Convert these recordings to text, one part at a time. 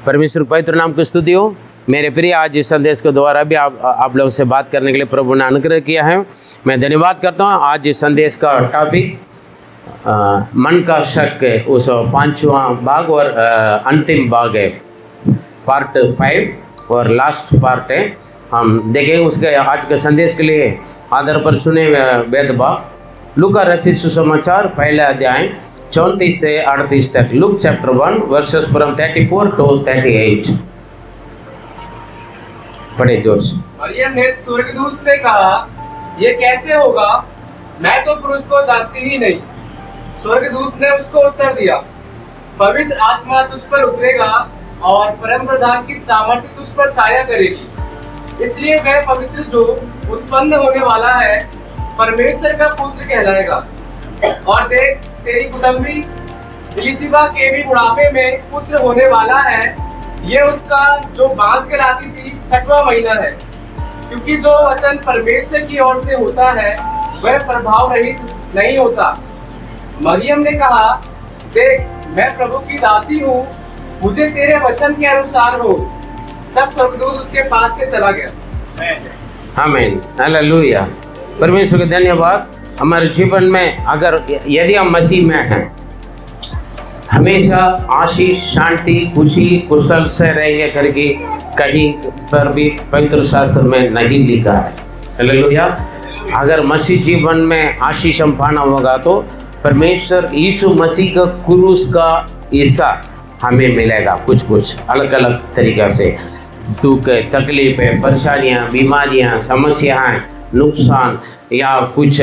परमेश्वर पवित्र नाम की स्तुति हो। मेरे प्रिय, आज इस संदेश के द्वारा भी आप लोगों से बात करने के लिए प्रभु ने अनुग्रह किया है। मैं धन्यवाद करता हूँ। आज इस संदेश का टॉपिक मन का शक है, उस 5वां भाग और अंतिम भाग है, पार्ट 5 और लास्ट पार्ट है। हम देखेंगे उसके आज के संदेश के लिए आधार पर सुने वेद भाग लूका रचित सुसमाचार पहला अध्याय 34 से 38 तक। Look chapter 1 versus from 34 to 38। पढ़े जोर से। मरियम ने स्वर्गदूत से कहा, ये कैसे होगा, मैं तो पुरुष को जानती ही नहीं। स्वर्गदूत ने उसको उत्तर दिया, पवित्र आत्मा तुझ पर उतरेगा और परम प्रधान की सामर्थ्य तुझ पर छाया करेगी, इसलिए वह पवित्र जो उत्पन्न होने वाला है परमेश्वर का पुत्र कहलाएगा। और देख, तेरी कुटुंबी इलिशिबा के भी बुढ़ापे में पुत्र होने वाला है। ये उसका जो बांझ कहलाती थी 6वां महीना है, क्योंकि जो वचन परमेश्वर की ओर से होता है वह प्रभाव रहित नहीं होता। मरियम ने कहा, देख, मैं प्रभु की दासी हूँ, मुझे तेरे वचन के अनुसार हो। तब स्वर्गदूत उसके पास से चला गया। आमीन, हालेलुया। परमेश्वर के धन्यवाद। हमारे जीवन में अगर यदि हम मसीह में हैं, हमेशा आशीष, शांति, खुशी, कुशल से रहेंगे करके कहीं पर भी पवित्र शास्त्र में नहीं लिखा है। हालेलुया। अगर मसीह जीवन में आशीष हम पाना होगा तो परमेश्वर यीशु मसीह का क्रूस का हिस्सा हमें मिलेगा। कुछ अलग अलग तरीक़ा से दुख, तकलीफें, परेशानियाँ, बीमारियाँ, समस्याएं, नुकसान या कुछ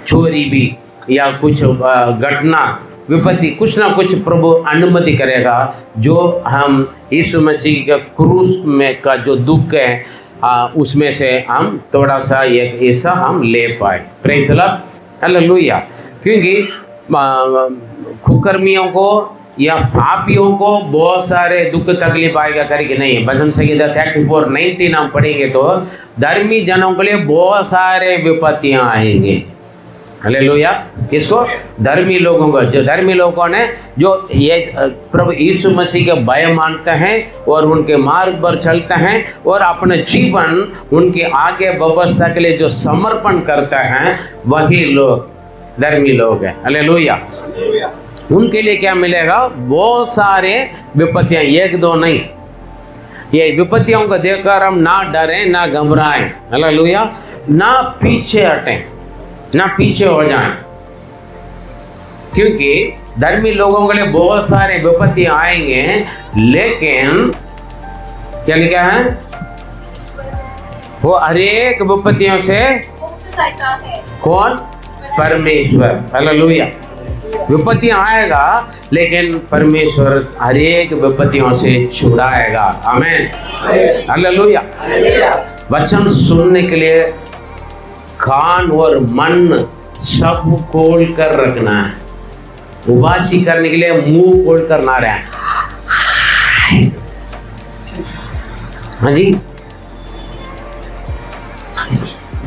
चोरी भी या कुछ घटना, विपत्ति, कुछ ना कुछ प्रभु अनुमति करेगा, जो हम यीशु मसीह के क्रूस में का जो दुख है उसमें से हम थोड़ा सा एक हिस्सा हम ले पाए। Praise the Lord, hallelujah. क्योंकि कुकर्मियों को या पापियों को बहुत सारे दुख तकलीफ आएगा करके नहीं। भजन संहिता 34:19 हम पढ़ेंगे तो धर्मी जनों के लिए बहुत सारे विपत्तियां आएंगे। हालेलुया। इसको धर्मी लोगों को, जो धर्मी लोगों ने जो ये प्रभु यीशु मसीह के भय मानते हैं और उनके मार्ग पर चलते हैं और अपने जीवन उनके आगे व्यवस्था के लिए जो समर्पण करते हैं, वही लोग धर्मी लोग हैं। हालेलुया। उनके लिए क्या मिलेगा? बहुत सारे विपत्तियां, एक दो नहीं। ये विपत्तियों को देखकर हम ना डरें, ना घबराएं, हालेलुया, ना पीछे हटें, ना पीछे हो जाएं। क्योंकि धर्मी लोगों के लिए बहुत सारे विपत्तियां आएंगे, लेकिन क्या लिखा है? वो हर एक विपत्तियों से कौन? परमेश्वर। हालेलुया। विपत्तियां आएगा, लेकिन परमेश्वर हर एक विपत्तियों से छुड़ाएगा। आमीन, हालेलुया। वचन सुनने के लिए कान और मन सब खोल कर रखना है। उबासी करने के लिए मुंह खोल कर ना रहे। हाँ जी,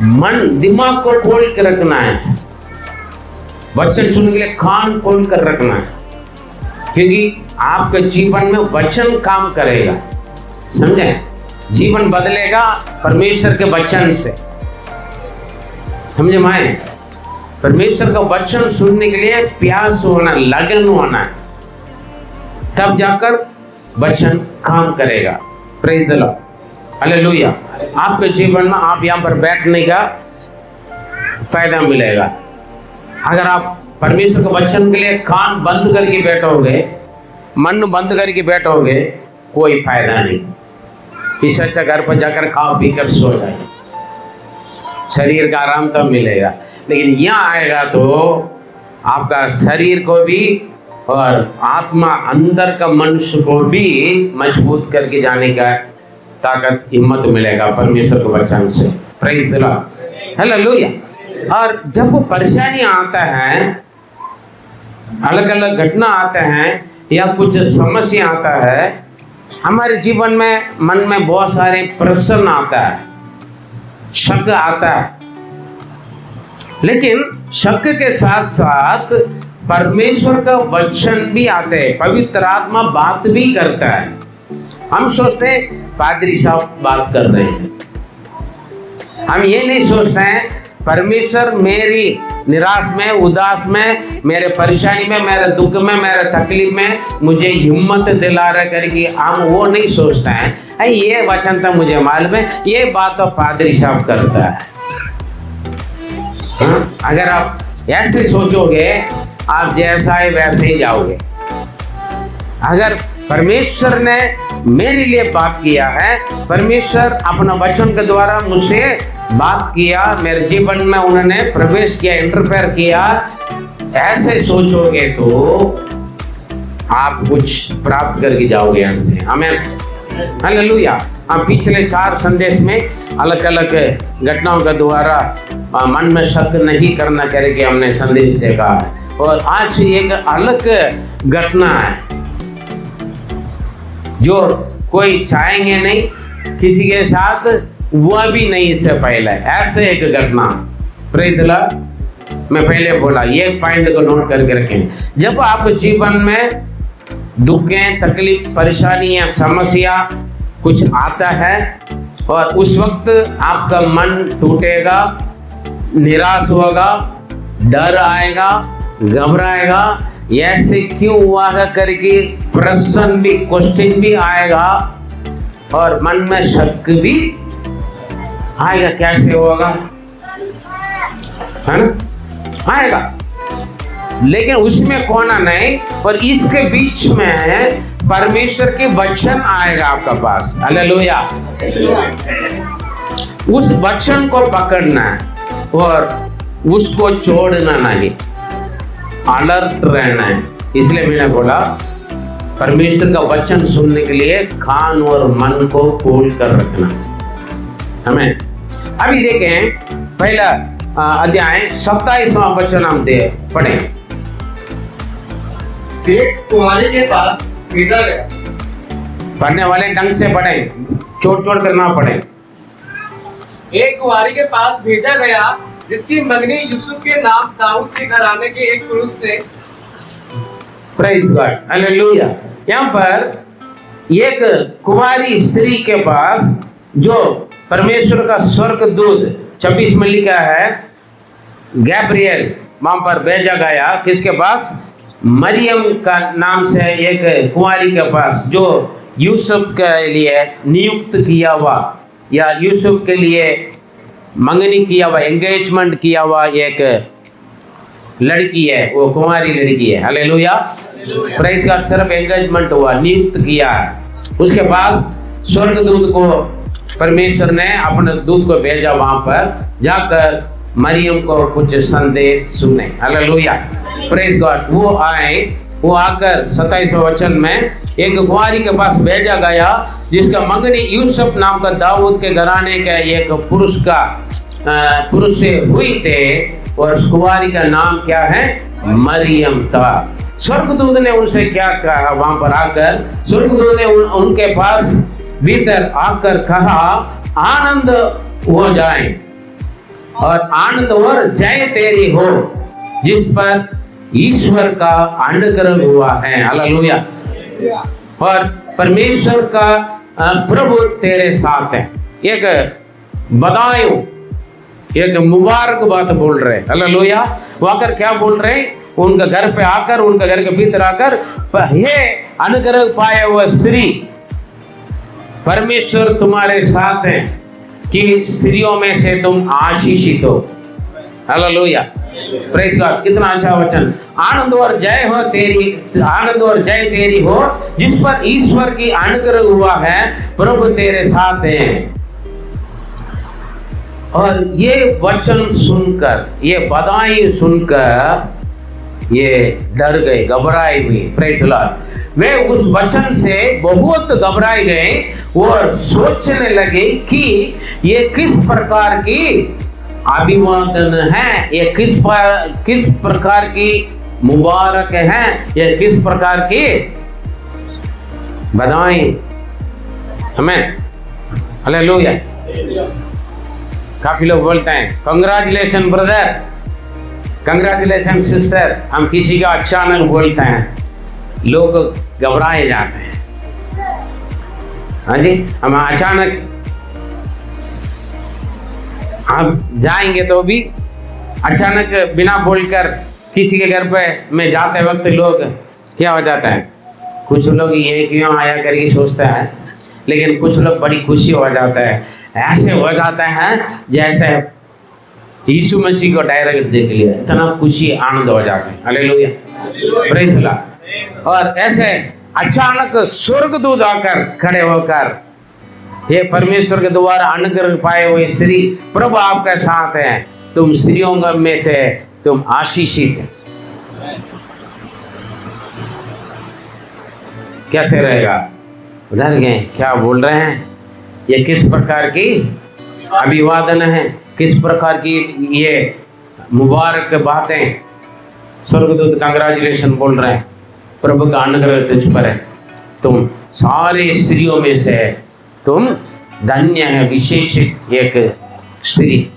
मन, दिमाग को खोल कर रखना है। वचन सुनने के लिए कान खोल कर रखना है, क्योंकि आपके जीवन में वचन काम करेगा। समझे? जीवन बदलेगा परमेश्वर के वचन से। समझे माए? परमेश्वर का वचन सुनने के लिए प्यास होना, लगन होना, तब जाकर वचन काम करेगा। Praise the Lord, hallelujah. आपके जीवन में आप यहाँ पर बैठने का फायदा मिलेगा। अगर आप परमेश्वर के वचन के लिए कान बंद करके बैठोगे, मन बंद करके बैठोगे, कोई फायदा नहीं। इससे अच्छा घर पर जाकर खाओ पी कर सो जाए, शरीर का आराम तब मिलेगा। लेकिन यहाँ आएगा तो आपका शरीर को भी और आत्मा, अंदर का मनुष्य को भी मजबूत करके जाने का ताकत, हिम्मत मिलेगा परमेश्वर के वचन से। Praise the Lord, hallelujah. और जब वो परेशानियां आता है, अलग अलग घटना आते हैं या कुछ समस्या आता है, हमारे जीवन में मन में बहुत सारे प्रश्न आता है, शक आता है। लेकिन शक के साथ साथ परमेश्वर का वचन भी आते हैं, पवित्र आत्मा बात भी करता है। हम सोचते हैं पादरी साहब बात कर रहे हैं, हम ये नहीं सोचते हैं परमेश्वर मेरी निराश में, उदास में, मेरे परेशानी में, मेरे दुख में, मेरे तकलीफ में मुझे हिम्मत दिला रहा करके हम वो नहीं सोचते हैं। ये वचन तो मुझे मालूम है, ये बात तो पादरी साहब करता है। अगर आप ऐसे सोचोगे आप जैसा है वैसे ही जाओगे। अगर परमेश्वर ने मेरे लिए बात किया है, परमेश्वर अपना वचन के द्वारा मुझसे बात किया, मेरे जीवन में उन्होंने प्रवेश किया, इंटरफेयर किया, ऐसे सोचोगे तो आप कुछ प्राप्त करके जाओगे यहाँ से। आमीन, हालेलुया। हम पिछले 4 संदेश में अलग अलग घटनाओं के द्वारा मन में शक नहीं करना करके हमने संदेश देखा है, और आज एक अलग घटना है जो कोई चाहेंगे नहीं, किसी के साथ हुआ भी नहीं इससे पहले, ऐसे एक घटना। Praise the Lord. मैं पहले बोला ये पॉइंट को नोट करके रखें। जब आप जीवन में दुखें, तकलीफ, परेशानियां, समस्या कुछ आता है और उस वक्त आपका मन टूटेगा, निराश होगा, डर आएगा, घबराएगा, ऐसे क्यों हुआ है करके प्रश्न भी, क्वेश्चन भी आएगा और मन में शक भी आएगा, कैसे होगा, है ना, आएगा। लेकिन उसमें कोना नहीं, पर इसके बीच में परमेश्वर के वचन आएगा आपका पास। हालेलुया। उस वचन को पकड़ना है और उसको छोड़ना नहीं, अलर्ट रहना है। इसलिए मैंने बोला परमेश्वर का वचन सुनने के लिए कान और मन को खोल कर रखना। हमें अभी देखें पहला अध्याय 27वां वचन हम पढ़ें। एक कुंवारी के पास भेजा गया। पढ़ने वाले ढंग से पढ़ें, छोड़ कर ना पढ़ें। एक कुंवारी के पास भेजा गया जिसकी मंगनी यूसुफ के नाम दाऊद के घराने के एक पुरुष से। Praise God, hallelujah. यहाँ पर एक कुंवारी स्त्री के पास जो परमेश्वर का स्वर्गदूत 26 में लिखा है गैब्रियल वहां पर भेजा गया। किसके पास? मरियम का नाम से एक कुंवारी के पास, जो यूसुफ के लिए नियुक्त किया हुआ या यूसुफ के लिए मंगनी किया हुआ, एंगेजमेंट किया हुआ एक लड़की है, वो कुंवारी लड़की है। हालेलुया, प्रेज का सिर्फ एंगेजमेंट हुआ, नियुक्त किया है। उसके पास स्वर्गदूत को परमेश्वर ने अपने दूत को भेजा, वहां पर जाकर मरियम को कुछ संदेश सुने। Hallelujah, praise God. वो आए, वो आकर 27वें वचन में एक कुंवारी के पास भेजा गया जिसका मंगनी यूसुफ नाम का दाऊद के घराने का एक पुरुष से हुई थे, और उस कुंवारी का नाम क्या है? मरियम था। स्वर्गदूत ने उनसे क्या कहा? वहां पर आकर स्वर्गदूत ने उनके पास भीतर आकर कहा, आनंद हो जाए और आनंद और जय तेरी हो जिस पर ईश्वर का अनुग्रह हुआ है। हालेलुया। और परमेश्वर का प्रभु तेरे साथ है। एक बधाई, एक मुबारक बात बोल रहे। हालेलुया। वो आकर क्या बोल रहे? उनका घर पे आकर, उनका घर के भीतर आकर, हे अनुग्रह पाए हुआ स्त्री, परमेश्वर तुम्हारे साथ है कि स्त्रियों में से तुम आशीषित हो। Hallelujah, praise God. कितना अच्छा वचन। आनंद और जय हो तेरी, आनंद और जय तेरी हो जिस पर ईश्वर की अनुग्रह हुआ है, प्रभु तेरे साथ है। और ये वचन सुनकर, ये बधाई सुनकर ये डर गए, घबराए हुए। Praise Lord. वे उस वचन से बहुत घबराए गए और सोचने लगे कि ये किस प्रकार की अभिवादन है, ये किस प्रकार की मुबारक है, ये किस प्रकार की बधाई। हमें हालेलुया। काफी लोग बोलते हैं कंग्रेचुलेशन ब्रदर, कंग्रेचुलेशन सिस्टर, हम किसी का अचानक बोलते हैं, लोग घबराए जाते हैं। हाँ जी, हम अचानक हम जाएंगे तो भी अचानक बिना बोलकर किसी के घर पे में जाते वक्त लोग क्या हो जाता है, कुछ लोग ये क्यों आया करके सोचता है, लेकिन कुछ लोग बड़ी खुशी हो जाता है। ऐसे हो जाता है जैसे यीशु मसीह को डायरेक्ट देख लिया, इतना खुशी आनंद हो जाता है। Hallelujah, praise the Lord. और ऐसे अचानक स्वर्गदूत आकर खड़े होकर, हे परमेश्वर के द्वारा अनुग्रह पाए हुए स्त्री, प्रभु आपके साथ है, तुम स्त्रियों में से तुम आशीषित है। कैसे रहेगा? उधर गए, क्या बोल रहे हैं? ये किस प्रकार की अभिवादन है, किस प्रकार की ये मुबारक बातें। स्वर्गदूत कंग्रेचुलेशन बोल रहे हैं, प्रभु का अनुग्रह तुझ पर है, तुम सारे स्त्रियों में से तुम धन्य है, विशेषित एक स्त्री।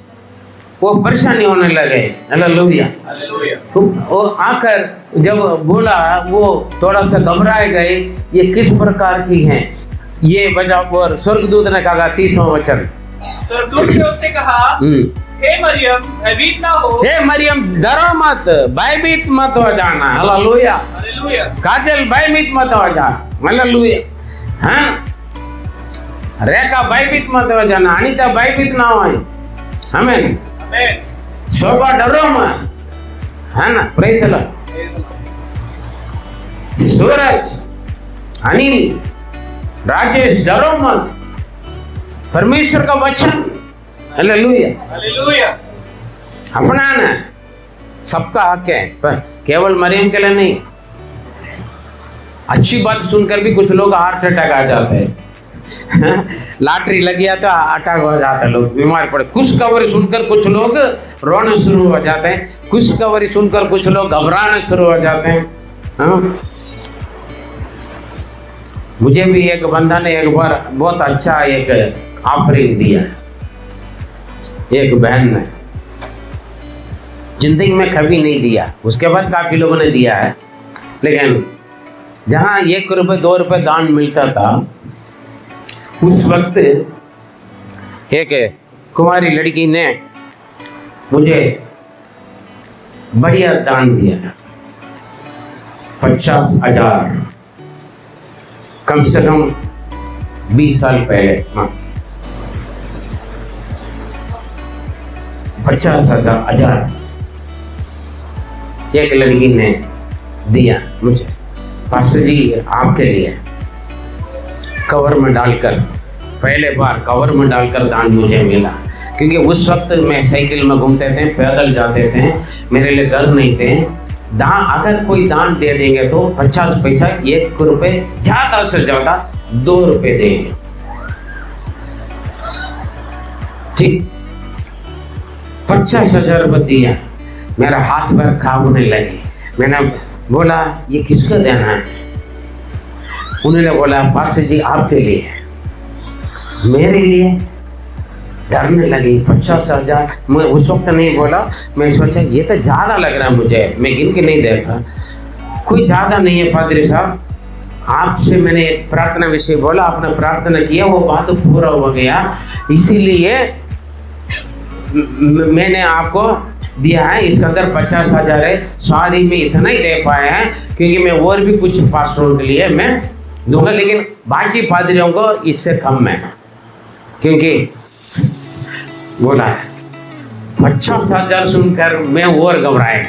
वो परेशानी होने लगे। हालेलुया। वो आकर जब बोला, वो थोड़ा सा घबराए गए, ये किस प्रकार की हैं ये वजह। और स्वर्गदूत ने कहा 30वां वचन, स्वर्गदूत ने उससे कहा, हे मरियम भयभीत ना हो। हे मरियम डरो मत, भयभीत मत हो जाना। Hallelujah, hallelujah. काजल भयभीत मत हो जा। हालेलुया। हाँ, रेखा भयभीत मत हो जाना, अनिता भयभीत ना हो। आमीन। शोभा डरो मत, है ना? Praise the lord. Suraj, Anil, Rajesh डरो मत, परमेश्वर का वचन। Hallelujah, hallelujah. अपनाना सबका हक है, पर केवल मरियम के लिए नहीं। अच्छी बात सुनकर भी कुछ लोग हार्ट अटैक आ जाते हैं। लॉटरी लग गया तो अटैक हो जाता है, लोग बीमार पड़े। खुशखबरी सुनकर कुछ लोग रोने शुरू हो जाते हैं, खुशखबरी सुनकर कुछ लोग घबराने शुरू हो जाते हैं। हाँ? मुझे भी एक बंदा ने एक बार बहुत अच्छा एक ऑफरिंग दिया, एक बहन ने, जिंदगी में कभी नहीं दिया, उसके बाद काफ़ी लोगों ने दिया है, लेकिन जहाँ 1 रुपये 2 रुपये दान मिलता था, उस वक्त एक कुंवारी लड़की ने मुझे बढ़िया दान दिया, 50,000, कम से कम 20 साल पहले। हाँ, 50,000 एक लड़की ने दिया मुझे, पास्टर जी आपके लिए, कवर में डालकर, पहले बार कवर में डालकर दान मुझे मिला। क्योंकि उस वक्त मैं साइकिल में घूमते थे, पैदल जाते थे, मेरे लिए घर नहीं थे। दान अगर कोई दान दे देंगे तो 50 पैसा, 1 रुपये, ज़्यादा से ज़्यादा 2 रुपये देंगे, ठीक। 50,000 रुपये दिया, मेरा हाथ पैर कांपने लगे। मैंने बोला ये किसको देना है? उन्होंने बोला पास्टर जी आपके लिए। मेरे लिए? डरने लगी। 50,000 मैं उस वक्त नहीं बोला, मैं सोचा ये तो ज़्यादा लग रहा है मुझे, मैं गिन के नहीं देखा, कोई ज़्यादा नहीं है पादरी साहब। आपसे मैंने एक प्रार्थना विषय बोला, आपने प्रार्थना किया, वो बात पूरा हो गया, इसीलिए मैंने आपको दिया है। इसके अंदर 50,000 है, सॉरी मैं इतना ही दे पाया है, क्योंकि मैं और भी कुछ पास्टरों के लिए मैं दूंगा, लेकिन बाकी पादरियों को इससे कम है। क्योंकि बोला है 50,000 सुनकर मैं और घबराया,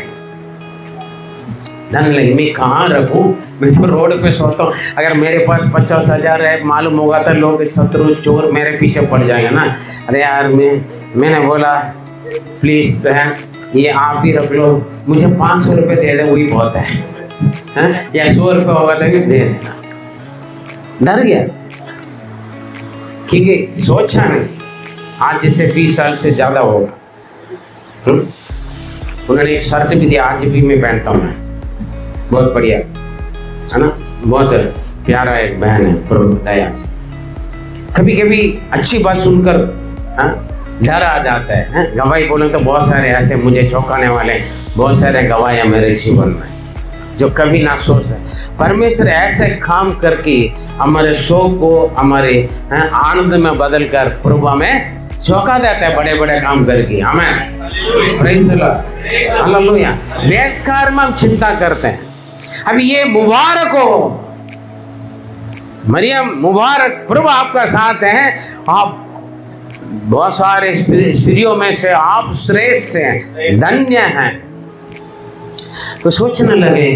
धन लगी, मैं कहाँ रखूँ? मैं तो रोड पे सोता हूँ। अगर मेरे पास 50,000 है, मालूम होगा तो लोग शत्रु चोर मेरे पीछे पड़ जाएंगे ना। अरे यार, मैंने बोला प्लीज़ बहन ये आप ही रख लो, मुझे 500 रुपये दे दे, वही बहुत है, या 100 रुपये होगा तो भी दे देना। डर गया, क्योंकि सोचा नहीं, आज जैसे 20 साल से ज़्यादा होगा। उन्होंने एक शर्ट भी दिया, आज भी मैं पहनता हूँ, बहुत बढ़िया है ना, बहुत प्यारा एक बहन है प्रभु दया। कभी कभी अच्छी बात सुनकर डर आ जाता है। गवाही बोले तो बहुत सारे ऐसे मुझे चौंकाने वाले बहुत सारे गवाहियाँ मेरे जीवन में जो कभी ना सोच है। परमेश्वर ऐसे काम करके हमारे शोक को हमारे आनंद में बदल कर प्रभु में चौंका देता है, बड़े बड़े काम करके। आमीन, प्रेज़ द लॉर्ड, हालेलुया। बेकार में हम चिंता करते हैं। अभी ये मुबारक हो मरियम, मुबारक, प्रभु आपका साथ है। आप बहुत सारे स्त्रियों में से आप श्रेष्ठ हैं, धन्य हैं। तो सोचने लगे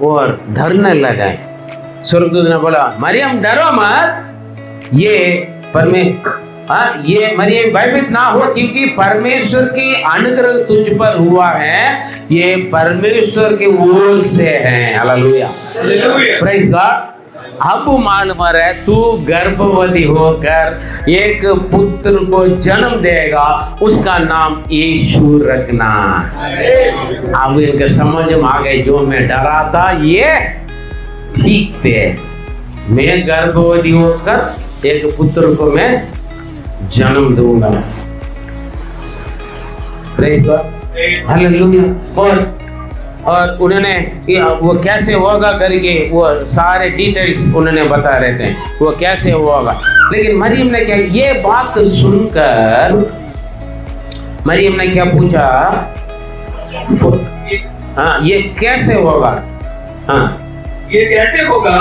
और डरने लगे। स्वर्गदूत ने बोला, मरियम डरो मत, ये मरियम भयभीत ना हो, क्योंकि परमेश्वर की अनुग्रह तुझ पर हुआ है, ये परमेश्वर की ओर से है। Hallelujah, praise God. अब मालूम है तू गर्भवती होकर एक पुत्र को जन्म देगा, उसका नाम यीशु रखना। अब इनके समझ में आ गए, जो मैं डरा था ये ठीक थे। मैं गर्भवती होकर एक पुत्र को मैं जन्म दूंगा। Praise God, hallelujah. और उन्होंने वो कैसे होगा करके वो सारे डिटेल्स उन्होंने बता रहे थे वो कैसे होगा। लेकिन मरियम ने क्या, ये बात सुनकर मरियम ने क्या पूछा, हाँ ये कैसे होगा, हाँ ये कैसे होगा,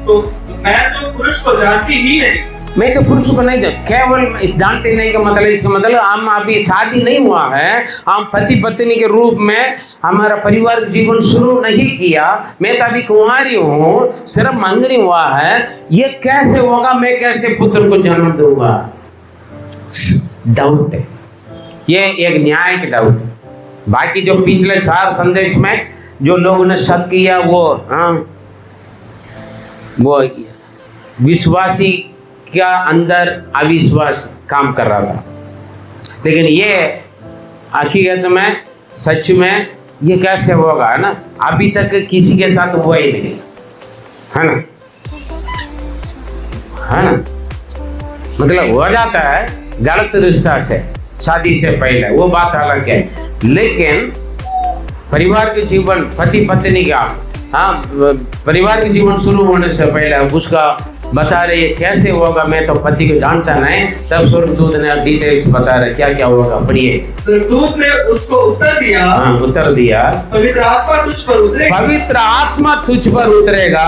तो मैं तो पुरुष को जानती ही नहीं। मैं तो पुरुष को नहीं जानती, केवल जानते नहीं का मतलब, इसका मतलब हम अभी शादी नहीं हुआ है, हम पति पत्नी के रूप में हमारा परिवार जीवन शुरू नहीं किया, मैं तो अभी कुंवारी हूँ, सिर्फ मंगनी हुआ है, ये कैसे होगा, मैं कैसे पुत्र को जन्म दूंगा। डाउट है, ये एक न्याय का डाउट है। बाकी जो पिछले 4 संदेश में जो लोगों ने शक किया वो विश्वासी क्या अंदर अविश्वास काम कर रहा था। लेकिन ये हकीकत में सच में ये कैसे होगा, है ना, अभी तक किसी के साथ हुआ ही नहीं, है ना, है ना। मतलब हो जाता है गलत रिश्ता से शादी से पहले, वो बात अलग है। लेकिन परिवार के जीवन पति पत्नी का, परिवार के जीवन शुरू होने से पहले उसका बता रहे ये कैसे होगा, मैं तो पति को जानता नहीं। तब स्वर्गदूत ने डिटेल्स बता रहे क्या क्या होगा, पढ़िए। स्वर्गदूत ने उसको उत्तर दिया, पवित्र आत्मा तुझ पर उतरेगा, पवित्र आत्मा तुझ पर उतरेगा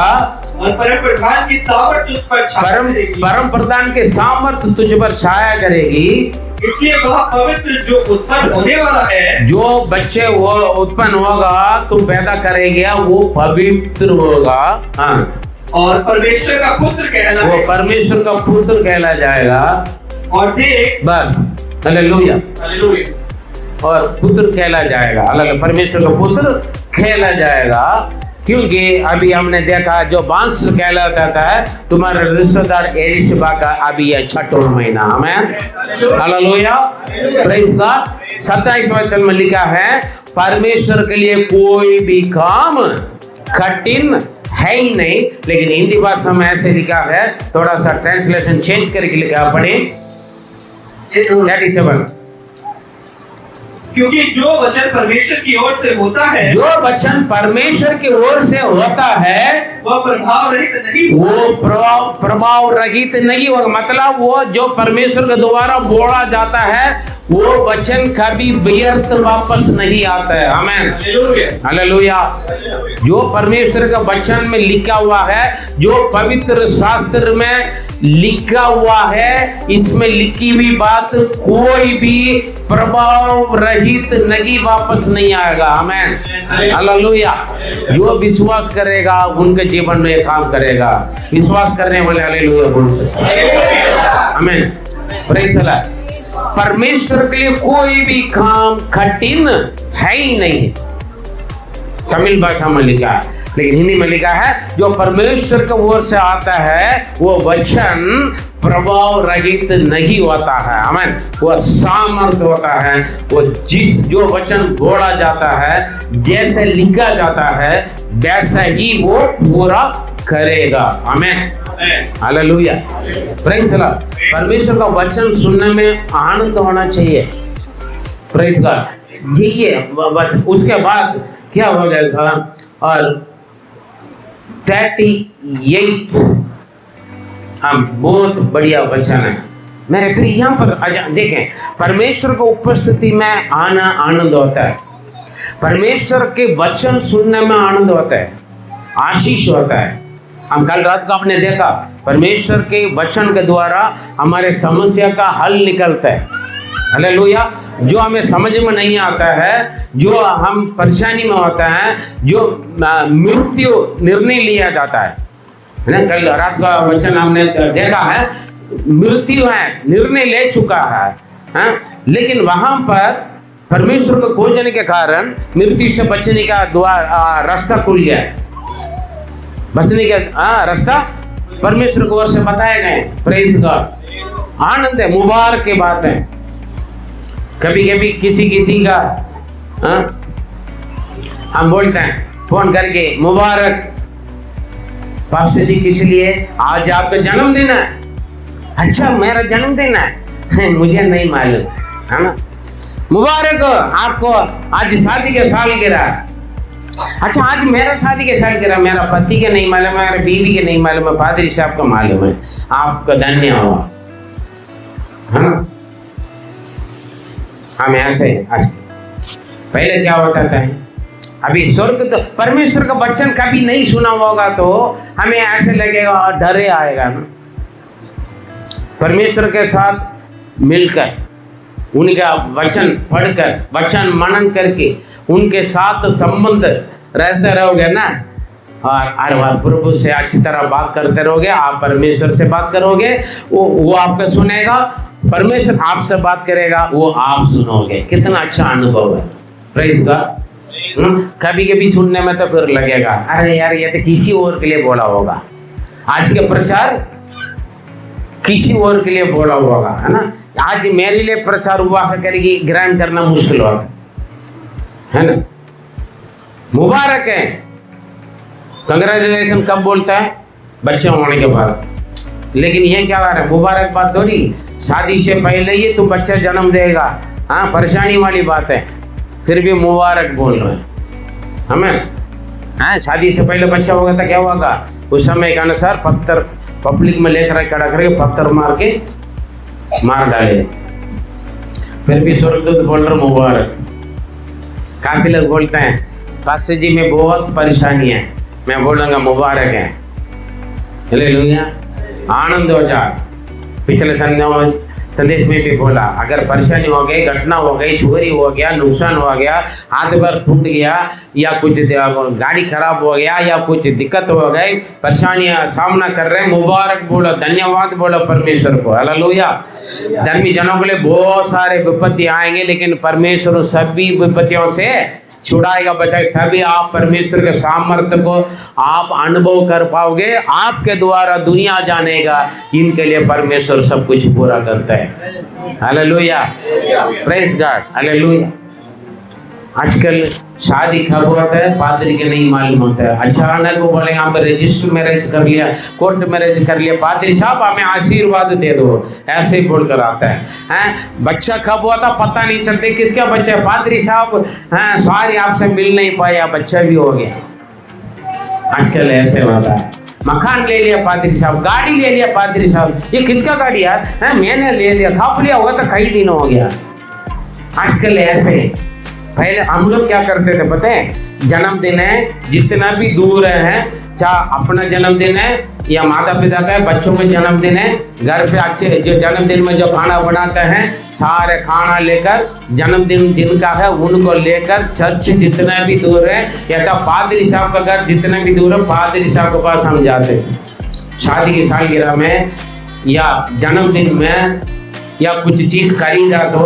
और परम प्रधान की सामर्थ तुझ पर छाया करेगी, परम प्रधान के सामर्थ तुझ पर छाया करेगी। इसलिए वह पवित्र जो उत्पन्न होने वाला है, जो बच्चे वो उत्पन्न होगा तो पैदा करेगा वो पवित्र होगा, हाँ, और परमेश्वर का पुत्र कहलाएगा, वो परमेश्वर का पुत्र कहला जाएगा। और देख, बस, हालेलुया, हालेलुया, और पुत्र कहला जाएगा, हालेलुया, परमेश्वर का पुत्र कहला जाएगा। क्योंकि अभी हमने देखा जो बांस कहलाता था तुम्हारा रिश्तेदार एलिशबा का अभी ये 6वां महीना, आमीन, हालेलुया, प्रेज़ गॉड। 27 वचन में लिखा है, परमेश्वर के लिए कोई भी काम कठिन है ही नहीं। लेकिन हिंदी भाषा में ऐसे लिखा है, थोड़ा सा ट्रांसलेशन चेंज करके लिखा, पढ़े 37। क्योंकि जो वचन परमेश्वर की ओर से होता है, जो वचन परमेश्वर की ओर से होता है वो प्रभाव रहित नहीं, वो प्रभाव रहित नहीं होगा। मतलब वो जो परमेश्वर के द्वारा बोला जाता है वो वचन कभी व्यर्थ वापस नहीं आता है, आमीन, हालेलुया। जो परमेश्वर का वचन में लिखा हुआ है, जो पवित्र शास्त्र में लिखा हुआ है, इसमें लिखी हुई बात कोई भी प्रभाव रहित नहीं वापस नहीं आएगा, आमीन, हालेलुया। जो विश्वास करेगा उनके जीवन में काम करेगा। विश्वास करने वाले हालेलुया बोल सकते हैं, आमीन, प्रेज़ द लॉर्ड। परमेश्वर के लिए कोई भी काम कठिन है ही नहीं, तमिल भाषा में लिखा है, लेकिन हिंदी में लिखा है जो परमेश्वर की ओर से आता है वो वचन प्रभाव रहित नहीं होता है, आमीन, वो सामर्थ होता है। वो जो वचन बोला जाता है, जैसे लिखा जाता है, वैसा ही वो पूरा करेगा, आमीन, हालेलुया, प्रेज गॉड। परमेश्वर का वचन सुनने में आनंद होना चाहिए, प्रेज गॉड। यही है वचन। उसके बाद क्या हो जाएगा, और 38 बहुत बढ़िया वचन है मेरे प्रिय। यहाँ पर देखें, परमेश्वर को उपस्थिति में आना आनंद होता है, परमेश्वर के वचन सुनने में आनंद होता है, आशीष होता है। हम कल रात को आपने देखा, परमेश्वर के वचन के द्वारा हमारे समस्या का हल निकलता है। हालेलुया। जो हमें समझ में नहीं आता है, जो हम परेशानी में होता है, जो मृत्यु निर्णय लिया जाता है ना, कल रात का वचन हमने देखा है, मृत्यु है, निर्णय ले चुका है, लेकिन वहां पर परमेश्वर को खोजने के कारण मृत्यु से बचने का रास्ता खुल गया। बचने का रास्ता परमेश्वर को ओर से बताए गए। Praise God. आनंद है, मुबारक की बात है। कभी कभी किसी का हम बोलते हैं फोन करके, मुबारक पास्टर जी, किस लिए? आज आपका जन्मदिन है। अच्छा, मेरा जन्मदिन है? मुझे नहीं मालूम, है ना। मुबारक आपको, आज शादी के सालगिरह। अच्छा, आज मेरा शादी के सालगिरह, मेरा पति के नहीं मालूम है, मेरे बीवी के नहीं मालूम है, पादरी साहब का मालूम है। आपका धन्य हो, है ना। हम ऐसे आज, पहले क्या होता था, अभी स्वर्ग तो परमेश्वर का वचन कभी नहीं सुना होगा तो हमें ऐसे लगेगा, डरे आएगा ना। परमेश्वर के साथ मिलकर, उनका वचन पढ़कर, वचन मनन करके, उनके साथ संबंध रहते रहोगे ना, और प्रभु से अच्छी तरह बात करते रहोगे, आप परमेश्वर से बात करोगे, वो आपका सुनेगा, परमेश्वर आपसे बात करेगा, वो आप सुनोगे। कितना अच्छा अनुभव है, प्रेज गॉड। कभी कभी सुनने में तो फिर लगेगा, अरे यार ये तो किसी और के लिए बोला होगा, आज के प्रचार किसी और के लिए बोला होगा, है ना। आज मेरे लिए प्रचार हुआ करेगी, ग्रहण करना मुश्किल होगा, है ना। मुबारक है, कंग्रेचुलेशन कब बोलता है? बच्चे होने के बाद। लेकिन ये क्या है, मुबारक बात थोड़ी, शादी से पहले ही तू बच्चा जन्म देगा, हाँ, परेशानी वाली बात है, फिर भी मुबारक बोल रहे हैं हमें। हाँ, शादी से पहले बच्चा होगा तो क्या होगा, उस समय के अनुसार पत्थर पब्लिक में लेकर खड़ा करके पत्थर मार डाले, फिर भी स्वर्गदूत बोल रहे मुबारक। काफी लोग बोलते हैं, पास्टर जी में बहुत परेशानी है, मैं बोलूँगा मुबारक है। हालेलुया, आनंद हो जा। पिछले संदेश में भी बोला, अगर परेशानी हो गई, घटना हो गई, चोरी हो गया, नुकसान हो गया, हाथ पैर टूट गया, या कुछ गाड़ी खराब हो गया, या कुछ दिक्कत हो गई, परेशानियां सामना कर रहे हैं, मुबारक बोलो, धन्यवाद बोलो परमेश्वर को। हालेलुया। धर्मी जनों के लिए बहुत सारे विपत्ति आएंगे, लेकिन परमेश्वर सभी विपत्तियों से छुड़ाएगा, बचाए, तभी आप परमेश्वर के सामर्थ्य को आप अनुभव कर पाओगे। आपके द्वारा दुनिया जानेगा, इनके लिए परमेश्वर सब कुछ पूरा करता है। Hallelujah, praise God, hallelujah. आजकल शादी कब होता है, पादरी के नहीं मालूम होता है। अचानक वो बोलेंगे हम रजिस्टर मैरिज कर लिया, कोर्ट मैरिज कर लिया, पादरी साहब हमें आशीर्वाद दे दो, ऐसे ही बोलकर आता है। हैं, बच्चा कब हुआ था पता नहीं चलते, किसका बच्चा है, पादरी साहब हैं सॉरी आपसे मिल नहीं पाया, बच्चा भी हो गया। आजकल ऐसे होता है। मकान ले लिया पादरी साहब, गाड़ी ले लिया पादरी साहब, ये किसका गाड़ी यार, है मैंने ले लिया, खाप लिया हुआ तो कई दिन हो गया। आजकल ऐसे, पहले हम लोग क्या करते थे पता है, जन्मदिन है, जितना भी दूर है, चाहे अपना जन्मदिन है या माता पिता का है, बच्चों का जन्मदिन है, घर पे अच्छे जो जन्मदिन में जो खाना बनाते हैं, सारे खाना लेकर जन्मदिन जिनका है उनको लेकर चर्च जितना भी दूर है, या तो पादरी साहब का घर जितना भी दूर है, पादरी साहब के पास हम जाते हैं। शादी की सालगिरह में या जन्मदिन में या कुछ चीज़ खरीदा तो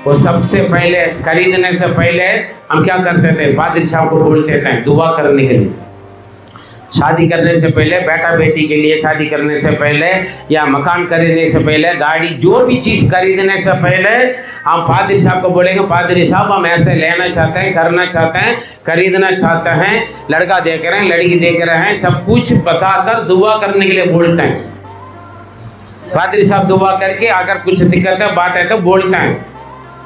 वो सबसे पहले, खरीदने से पहले हम क्या करते थे, पादरी साहब को बोलते थे दुआ करने के लिए। शादी करने से पहले, बेटा बेटी के लिए शादी करने से पहले, या मकान खरीदने से पहले, गाड़ी जो भी चीज़ खरीदने से पहले हम पादरी साहब को बोलेंगे, पादरी साहब हम ऐसे लेना चाहते हैं, करना चाहते हैं, खरीदना चाहते हैं, लड़का देख रहे हैं, लड़की देख रहे हैं, सब कुछ बताकर दुआ करने के लिए बोलते हैं। पादरी साहब दुआ करके अगर कुछ दिक्कत है, बात है तो बोलते हैं।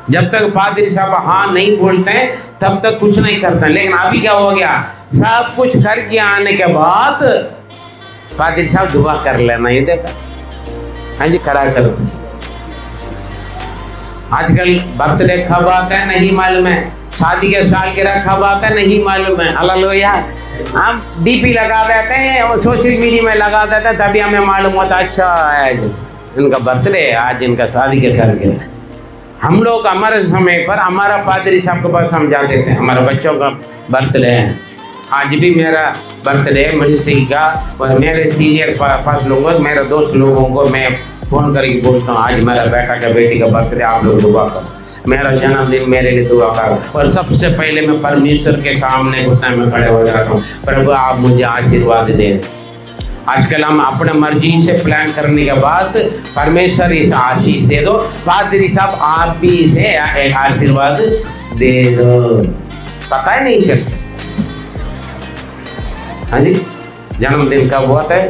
जब तक पादरी साहब हाँ नहीं बोलते हैं तब तक कुछ नहीं करते हैं। लेकिन अभी क्या हो गया, सब कुछ करके आने के बाद पादरी साहब दुआ कर लेना, ये देखा, हाँ जी, खड़ा करो। आजकल बर्थडे कब आता है नहीं मालूम है, शादी के सालगिरह कब आता है नहीं मालूम है। हालेलुया। हम डीपी लगा देते हैं और सोशल मीडिया में लगा देते हैं, तभी हमें मालूम होता है अच्छा है इनका बर्थडे है, आज इनका शादी के सालगिरह। हम लोग हमारे समय पर हमारा पादरी साहब के पास हम जाते थे, हमारे बच्चों का बर्थडे है, आज भी मेरा बर्थडे है मिनिस्ट्री का, और मेरे सीनियर पास लोगों, मेरे दोस्त लोगों को मैं फ़ोन करके बोलता हूँ आज मेरा बेटा का बेटी का बर्थडे, आप लोग दुआ करो, मेरा जन्मदिन मेरे लिए दुआ करो। और सबसे पहले मैं परमेश्वर के सामने घुटने में खड़े हो जाता हूँ, प्रभु आप मुझे आशीर्वाद दें। आजकल हम अपने मर्जी से प्लान करने के बाद परमेश्वर इसे आशीष दे दो, पादरी साहब आप भी इसे एक आशीर्वाद दे दो, पता ही नहीं चलता। हाँ जी, जन्मदिन कब होता है,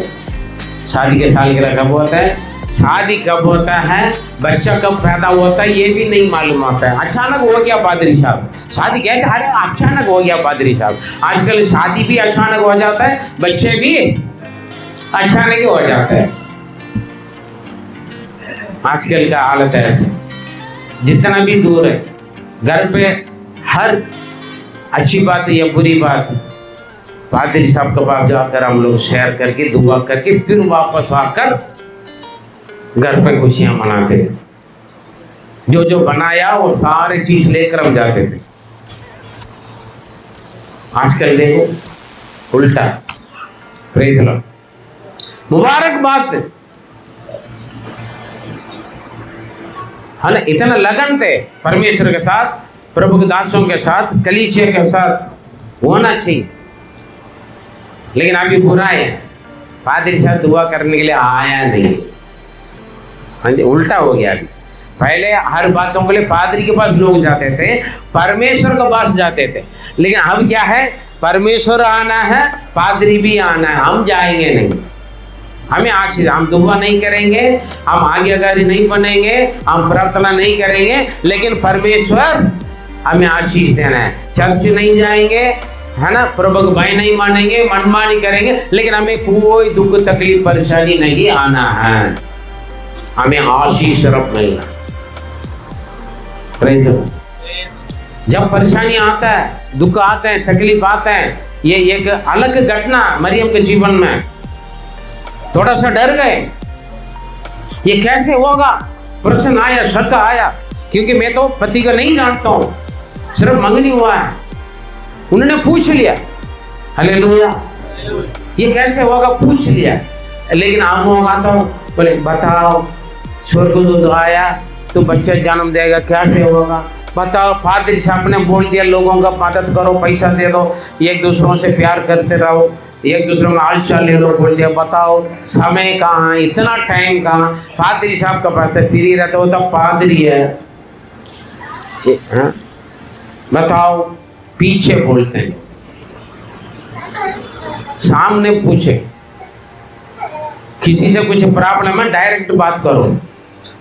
शादी के सालगिरह कब होता है, शादी कब होता है, बच्चा कब पैदा होता है, ये भी नहीं मालूम होता है। अचानक हो गया पादरी साहब, शादी कैसे, अरे अचानक हो गया पादरी साहब। आजकल शादी भी अचानक हो जाता है, बच्चे भी अचानक हो जाता है। आजकल का हालत है ऐसे, जितना भी दूर है, घर पे हर अच्छी बात या बुरी बात पादरी साहब के पास जाकर हम लोग शेयर करके दुआ करके फिर वापस आकर घर पे खुशियां मनाते थे। जो जो बनाया वो सारे चीज लेकर हम जाते थे। आजकल देखो उल्टा। प्रेज़ द लॉर्ड, मुबारक बात है ना। इतना लगन थे परमेश्वर के साथ, प्रभु के दासों के साथ, कलीसिया के साथ होना चाहिए। लेकिन अभी बुरा है, पादरी साहब दुआ करने के लिए आया नहीं। हाँ जी, उल्टा हो गया। अभी पहले हर बातों के लिए पादरी के पास लोग जाते थे, परमेश्वर के पास जाते थे। लेकिन अब क्या है, परमेश्वर आना है, पादरी भी आना है, हम जाएंगे नहीं। हमें आशीष, हम दुआ नहीं करेंगे, हम आज्ञाकारी नहीं बनेंगे, हम प्रार्थना नहीं करेंगे, लेकिन परमेश्वर हमें आशीष देना है। चर्च नहीं जाएंगे, है ना, प्रभु भाई नहीं मानेंगे, मनमानी करेंगे, लेकिन हमें कोई दुख तकलीफ परेशानी नहीं आना है, हमें आशीष तरफ मिलना। Praise the Lord. जब परेशानी आता है, दुख आते हैं, तकलीफ आता है, ये एक अलग घटना मरियम के जीवन में। थोड़ा सा डर गए, ये कैसे होगा, प्रश्न आया, शक आया, क्योंकि मैं तो पति को नहीं जानता हूँ, सिर्फ मंगनी हुआ है। उन्होंने पूछ लिया, हालेलुया, ये कैसे होगा, पूछ लिया। लेकिन आप होगा तो बोले बताओ, स्वर्गदूत आया तो बच्चा जन्म देगा, कैसे होगा बताओ। पादरी साहब ने बोल दिया लोगों का मदद करो, पैसा दे दो, एक दूसरों से प्यार करते रहो, एक दूसरों का हाल चाल ले लो, बोल दिया बताओ समय कहाँ, इतना टाइम कहाँ। पादरी साहब का पास फ्री रहता, वो तो पादरी है। हाँ? बताओ, पीछे बोलते हैं, सामने पूछे, किसी से कुछ प्रॉब्लम है डायरेक्ट बात करो।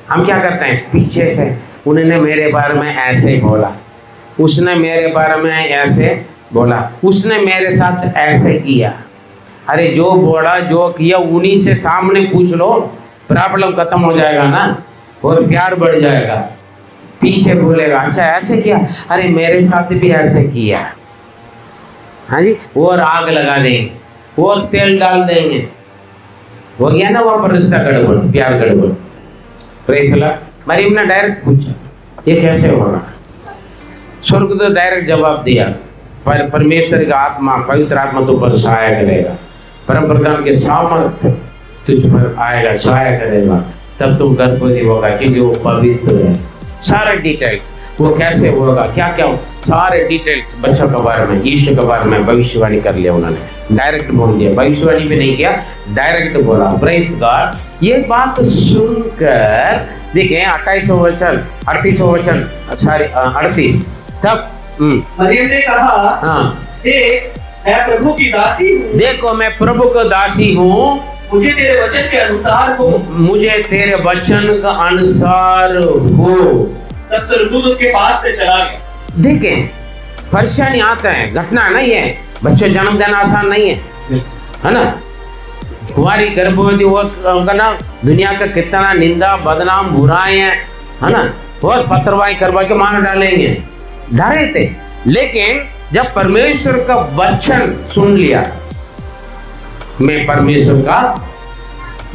हम क्या करते हैं, पीछे से उन्होंने मेरे बारे में ऐसे बोला, उसने मेरे बारे में ऐसे बोला, उसने मेरे साथ ऐसे किया। अरे जो बोला जो किया उन्हीं से सामने पूछ लो, प्रॉब्लम खत्म हो जाएगा ना, और प्यार बढ़ जाएगा। पीछे बोलेगा अच्छा ऐसे किया, अरे मेरे साथ भी ऐसे किया, हाँ जी, और आग लगा देंगे, और तेल डाल देंगे, हो गया ना वहाँ पर रिश्ता गड़बड़, प्यार गड़बड़। Praise the Lord. मरियम ने डायरेक्ट पूछा ये कैसे होगा, स्वर्ग तो डायरेक्ट जवाब दिया, परमेश्वर का आत्मा, पवित्र आत्मा तो पर छाया करेगा, परम प्रधान के सामर्थ तुझ पर आएगा, छाया करेगा, तब तुम गर्भवती होगा, क्योंकि वो पवित्र है। सारे डिटेल्स वो कैसे होगा, क्या क्या सारे डिटेल्स बच्चों के बारे में, यीशु के बारे में भविष्यवाणी कर लिया उन्होंने, डायरेक्ट बोल दिया, भविष्यवाणी भी नहीं किया, डायरेक्ट बोला। Praise God. ये बात सुनकर देखें 28वां वचन, 38वां वचन, सॉरी 38, तब मरियम ने कहा, हाँ, देख मैं प्रभु की दासी हूँ, देखो मैं प्रभु का दासी हूँ, मुझे तेरे वचन के अनुसार हो। मुझे तेरे वचन का अनुसार हो। तब स्वर्गदूत उसके पास से चला गया। देखें परेशानी आता है, घटना नहीं है, बच्चों जन्म देना आसान नहीं है ना। कुंवारी गर्भवती होगा ना, दुनिया का कितना निंदा बदनाम बुराई है ना, बहुत पत्रवाई करवा के मार डालेंगे, डरे थे। लेकिन जब परमेश्वर का वचन सुन लिया, मैं परमेश्वर का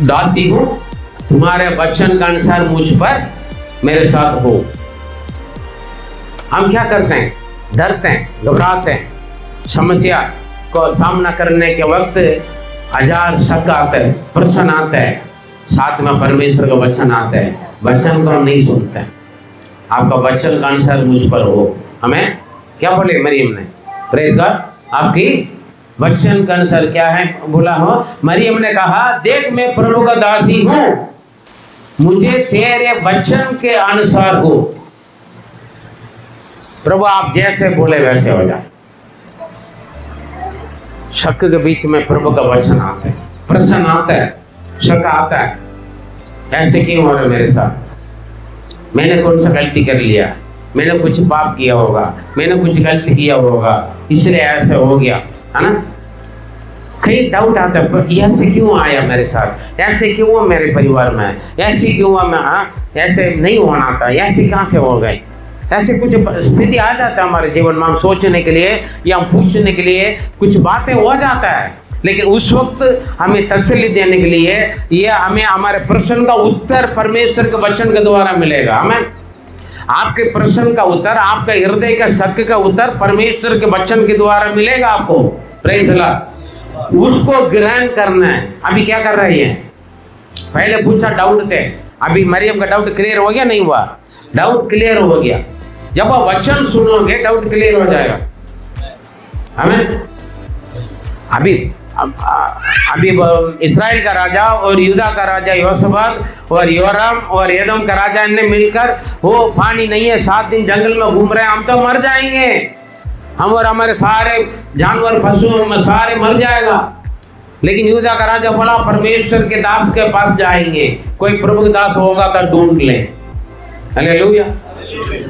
दासी हूं, तुम्हारे वचन का अनुसार मुझ पर मेरे साथ हो। हम क्या करते हैं, डरते हैं, घबराते हैं, समस्या को सामना करने के वक्त हजार शक आते हैं, प्रश्न आते हैं, साथ में परमेश्वर का वचन आता है, वचन को हम नहीं सुनते हैं। आपका वचन का अनुसार मुझ पर हो। हमें क्या बोले मरियम ने, प्रेज गॉड। आपकी वचन का अनुसार क्या है बोला हो। मरियम ने कहा, देख मैं प्रभु का दासी हूं, मुझे तेरे वचन के अनुसार हो। प्रभु आप जैसे बोले वैसे हो जाए। शक के बीच में प्रभु का वचन आता है, प्रश्न आता है, शक आता है, ऐसे क्यों हो रहा है मेरे साथ, मैंने कौन सा गलती कर लिया, मैंने कुछ पाप किया होगा, मैंने कुछ गलती किया होगा, इसलिए ऐसे हो गया, है ना। कई डाउट आता है, पर ऐसे क्यों आया मेरे साथ, ऐसे क्यों हुआ मेरे परिवार में, ऐसे क्यों हुआ, मैं ऐसे नहीं होना था, ऐसे कहाँ से हो गए। ऐसे कुछ स्थिति आ जाता है हमारे जीवन में, हम सोचने के लिए या हम पूछने के लिए कुछ बातें हो जाता है, लेकिन उस वक्त हमें तसल्ली देने के लिए यह हमें हमारे प्रश्न का उत्तर परमेश्वर के वचन के द्वारा मिलेगा। हमें आपके प्रश्न का उत्तर, आपके हृदय का शक का उत्तर परमेश्वर के वचन के द्वारा मिलेगा आपको। Praise the Lord. उसको ग्रहण करना है। अभी क्या कर रही है, पहले पूछा डाउट थे, अभी मरियम का डाउट क्लियर हो गया, नहीं हुआ, डाउट क्लियर हो गया। जब आप वचन सुनोगे डाउट क्लियर हो जाएगा। हमें अभी इस्राएल का राजा और यूदा का राजा योशबाद और योराम और एदम का राजा ने मिलकर, वो पानी नहीं है, 7 दिन जंगल में घूम रहे हैं, हम तो मर जाएंगे, हम और हमारे सारे जानवर पशु में सारे मर जाएगा। लेकिन यूदा का राजा बोला परमेश्वर के दास के पास जाएंगे, कोई प्रभु के दास होगा तो ढूंढ लें। हालेलुया।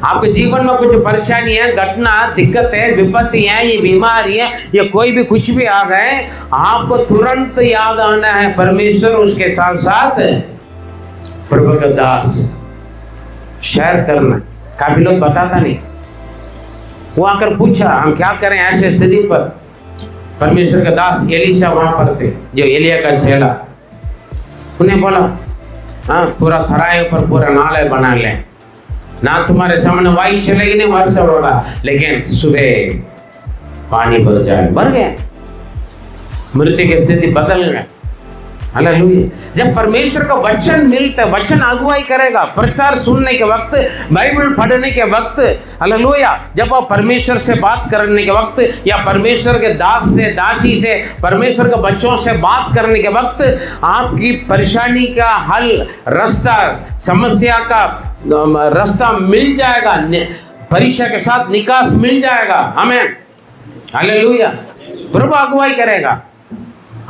आपके जीवन में कुछ परेशानी है, घटना, दिक्कत है, विपत्ति है, ये बीमारी है, ये कोई भी कुछ भी आ गए, आपको तुरंत याद आना है परमेश्वर, उसके साथ साथ प्रभु का दास शेयर करना। काफी लोग बताता नहीं, वो आकर पूछा हम क्या करें ऐसे स्थिति पर। परमेश्वर का दास एलीशा वहां पर थे, जो एलिया का चेला, उन्हें बोला हाँ पूरा थराए पर पूरा नाले बना लें, ना तुम्हारे सामने वायु चलेगी नहीं वर्षा होगा, लेकिन सुबह पानी भर जाए, भर गए, मृत्यु की स्थिति बदल गए। हालेलुया। जब परमेश्वर का वचन मिलता है, वचन अगुवाई करेगा, प्रचार सुनने के वक्त, बाइबल पढ़ने के वक्त, हालेलुया, जब आप परमेश्वर से बात करने के वक्त या परमेश्वर के दास से, दासी से, परमेश्वर के बच्चों से बात करने के वक्त, आपकी परेशानी का हल, रास्ता, समस्या का रास्ता मिल जाएगा, परीक्षा के साथ निकास मिल जाएगा। आमीन। हालेलुया। प्रभु अगुवाई करेगा।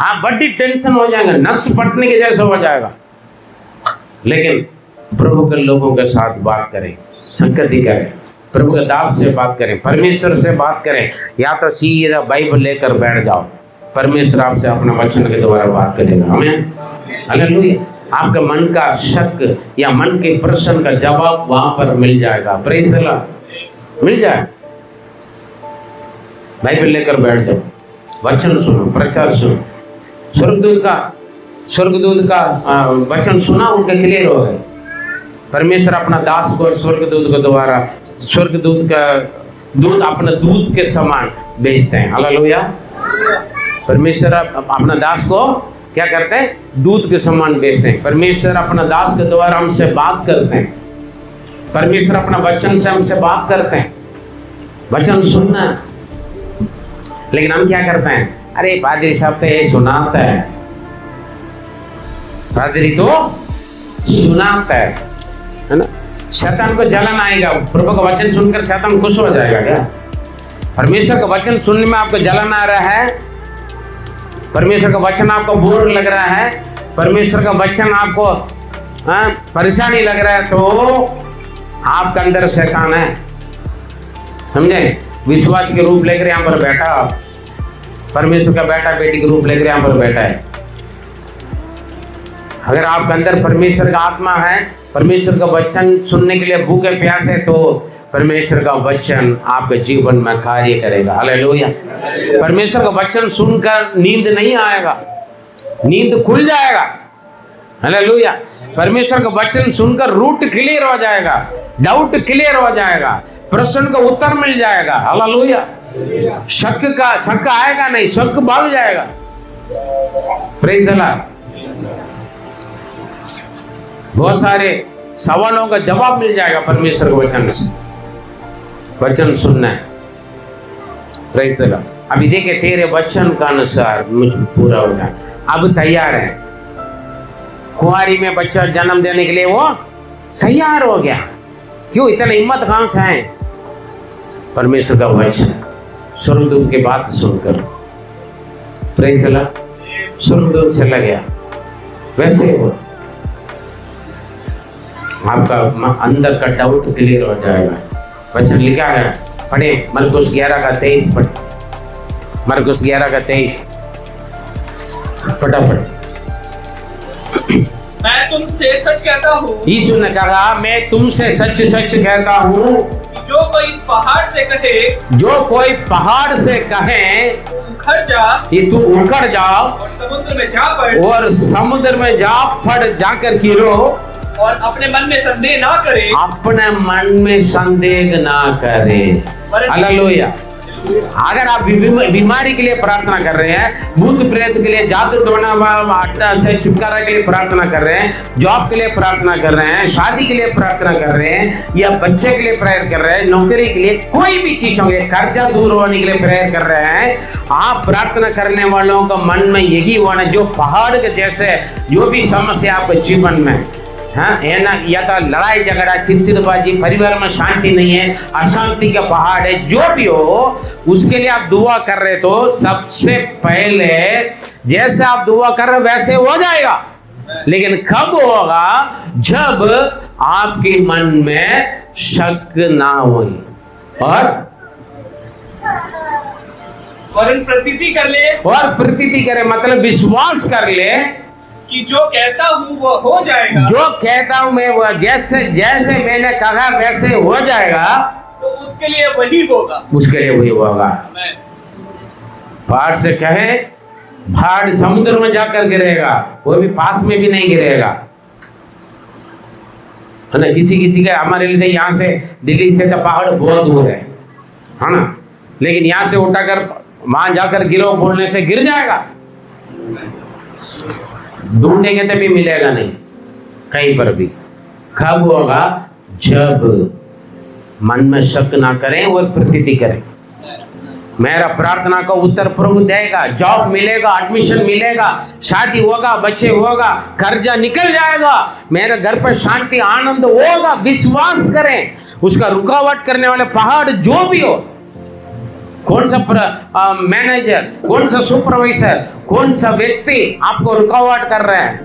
आप बड़ी टेंशन हो जाएगा, नस पटने के जैसा हो जाएगा, लेकिन प्रभु के लोगों के साथ बात करें, संगति करें, प्रभु के दास से बात करें, परमेश्वर से बात करें, या तो सीधा बाइबल लेकर बैठ जाओ, परमेश्वर आपसे अपना वचन के द्वारा बात करेगा। आमीन। हालेलुया। आपके मन का शक या मन के प्रश्न का जवाब वहां पर मिल जाएगा। Praise the Lord. मिल जाए, बाइबल लेकर बैठ जाओ, वचन सुनो, प्रचार सुनो। स्वर्गदूत का वचन सुना, उनके क्लियर हो गए। परमेश्वर अपना दास को स्वर्गदूत के द्वारा, स्वर्गदूत का दूत अपना दूत के समान भेजते हैं। हालेलुया। परमेश्वर अपना दास को क्या करते हैं, दूत के समान भेजते हैं। परमेश्वर अपना दास के द्वारा हमसे बात करते हैं। परमेश्वर अपना वचन से हमसे बात करते हैं, वचन सुनना है। लेकिन हम क्या करते हैं, अरे पादरी साहब तो ये सुनाता है, पादरी तो सुनाता है ना। शैतान को जलन आएगा, प्रभु का वचन सुनकर शैतान खुश हो जाएगा क्या? परमेश्वर का वचन सुनने में आपको जलन आ रहा है, परमेश्वर का वचन आपको बोर लग रहा है, परमेश्वर का वचन आपको परेशानी लग रहा है, तो आपके अंदर शैतान है, समझे? विश्वास के रूप लेकर यहाँ पर बैठा, परमेश्वर का बेटा बेटी के रूप लेकर यहाँ पर बैठा है। अगर आपके अंदर परमेश्वर का आत्मा है, परमेश्वर का वचन सुनने के लिए भूखे प्यास है, तो परमेश्वर का वचन आपके जीवन में कार्य करेगा। हालेलुया। परमेश्वर का वचन सुनकर नींद नहीं आएगा, नींद खुल जाएगा। हालेलुया। परमेश्वर का वचन सुनकर रूट क्लियर हो जाएगा, डाउट क्लियर हो जाएगा, प्रश्न का उत्तर मिल जाएगा। हालेलुया। शक आएगा नहीं, शक भाग जाएगा। Praise the Lord. बहुत सारे सवालों का जवाब मिल जाएगा परमेश्वर के वचन से। वचन सुनना है। Praise the Lord. अभी देखे तेरे वचन का अनुसार मुझ पूरा हो जाए। अब तैयार है, कुंवारी में बच्चा जन्म देने के लिए वो तैयार हो गया। क्यों? इतना हिम्मत कहां से है? परमेश्वर का वचन, स्वर्गदूत की बात सुनकर। Praise the Lord. स्वर्गदूत चला गया, वैसे ही हुआ। आपका अंदर का डाउट क्लियर हो जाएगा। वचन लिखा है, पढ़े मरकुस 11:23 पढ़, मरकुस 11:23 फटाफट। मैं तुमसे सच कहता हूँ, यीशु ने कहा, मैं तुमसे सच सच कहता हूँ, जो कोई इस पहाड़ से कहे, जो कोई पहाड़ से कहे उखड़ जा, ये तू उखड़ जाओ और समुद्र में जा पड़, और समुद्र में जा पड़, जाकर गिरो, और अपने मन में संदेह ना करे, अपने मन में संदेह ना करे। हालेलुया। अगर आप बीमारी के लिए प्रार्थना कर रहे हैं, भूत प्रेत के लिए, जादू टोना से छुटकारा के लिए प्रार्थना कर रहे हैं, जॉब के लिए प्रार्थना कर रहे हैं, शादी के लिए प्रार्थना कर रहे हैं, या बच्चे के लिए प्रेयर कर रहे हैं, नौकरी के लिए, कोई भी चीज होंगे, कर्जा दूर होने के लिए प्रेयर कर रहे हैं, आप प्रार्थना करने वालों का मन में यही होना, जो पहाड़ के जैसे जो भी समस्या आपके जीवन में है ना, या तो लड़ाई झगड़ा, चिड़चिड़बाजी, परिवार में शांति नहीं है, अशांति का पहाड़ है, जो भी हो, उसके लिए आप दुआ कर रहे, तो सबसे पहले जैसे आप दुआ कर रहे वैसे हो जाएगा। लेकिन कब होगा? जब आपके मन में शक ना हो और प्रतीति कर ले, और प्रतीति करे, मतलब विश्वास कर ले कि जो कहता हूँ वो हो जाएगा, जो कहता हूं मैं वो जैसे जैसे मैंने कहा वैसे हो जाएगा, तो उसके लिए वही होगा, उसके लिए वही होगा। पहाड़ से कहे, पहाड़ समुद्र में जाकर गिरेगा, वो भी पास में भी नहीं गिरेगा, है ना। किसी का हमारे लिए यहाँ से दिल्ली से तो पहाड़ बहुत दूर है ना, लेकिन यहाँ से उठाकर वहां जाकर गिरो बोलने से गिर जाएगा, ढूंढेंगे तो भी मिलेगा नहीं कहीं पर भी। कब होगा? जब मन में शक ना करें और प्रतीति करें। मेरा प्रार्थना का उत्तर प्रभु देगा, जॉब मिलेगा, एडमिशन मिलेगा, शादी होगा, बच्चे होगा, कर्जा निकल जाएगा, मेरे घर पर शांति आनंद होगा। विश्वास करें। उसका रुकावट करने वाले पहाड़ जो भी हो, कौन सा मैनेजर, कौन सा सुपरवाइजर, कौन सा व्यक्ति आपको रुकावट कर रहा है,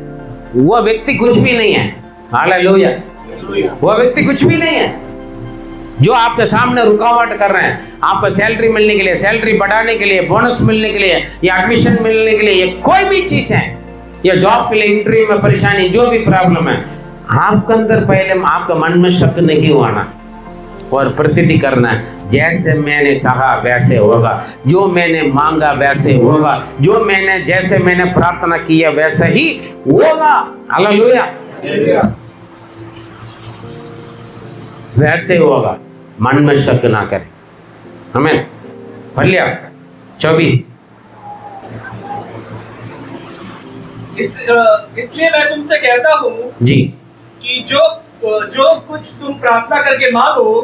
वो व्यक्ति कुछ भी नहीं है। हालेलुया। वो व्यक्ति कुछ भी नहीं है जो आपके सामने रुकावट कर रहे हैं। आपको सैलरी मिलने के लिए, सैलरी बढ़ाने के लिए, बोनस मिलने के लिए, या एडमिशन मिलने के लिए, कोई भी चीज है, या जॉब के लिए इंटरव्यू में परेशानी, जो भी प्रॉब्लम है, आपके अंदर पहले आपका मन में शक नहीं होना और प्रतीति करना है। जैसे मैंने चाहा वैसे होगा, जो मैंने मांगा वैसे होगा, जो मैंने जैसे मैंने प्रार्थना किया वैसे ही होगा। हालेलुया। वैसे होगा, मन में शक ना करें। हमें पढ़ लिया 24। इसलिए मैं तुमसे कहता हूँ जी कि जो तो जो कुछ तुम प्रार्थना करके मांगो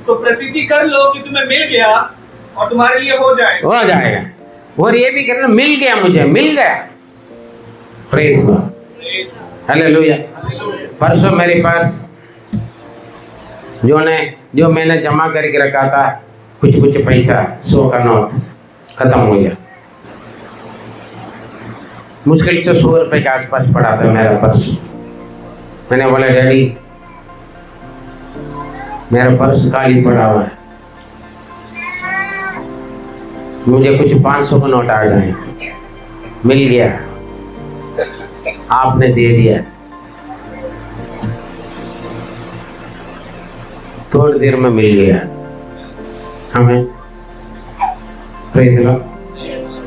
तो प्रतीति कर लो कि तुम्हें मिल गया और तुम्हारे लिए हो जाएगा। हो जाएगा। और ये भी कहना मिल गया, मुझे मिल गया। Praise God, hallelujah. परसों मेरे पास जो मैंने जमा करके रखा था कुछ पैसा, 100 का नोट खत्म हो गया। मुश्किल से 100 रुपए के आसपास पड़ा था मेरा पर्स। मैंने बोला डैडी मेरा पर्स खाली पड़ा हुआ है, मुझे कुछ 500 का नोट आ गए। मिल गया, आपने दे दिया। थोड़ी देर में मिल गया हमें, प्रेज गॉड।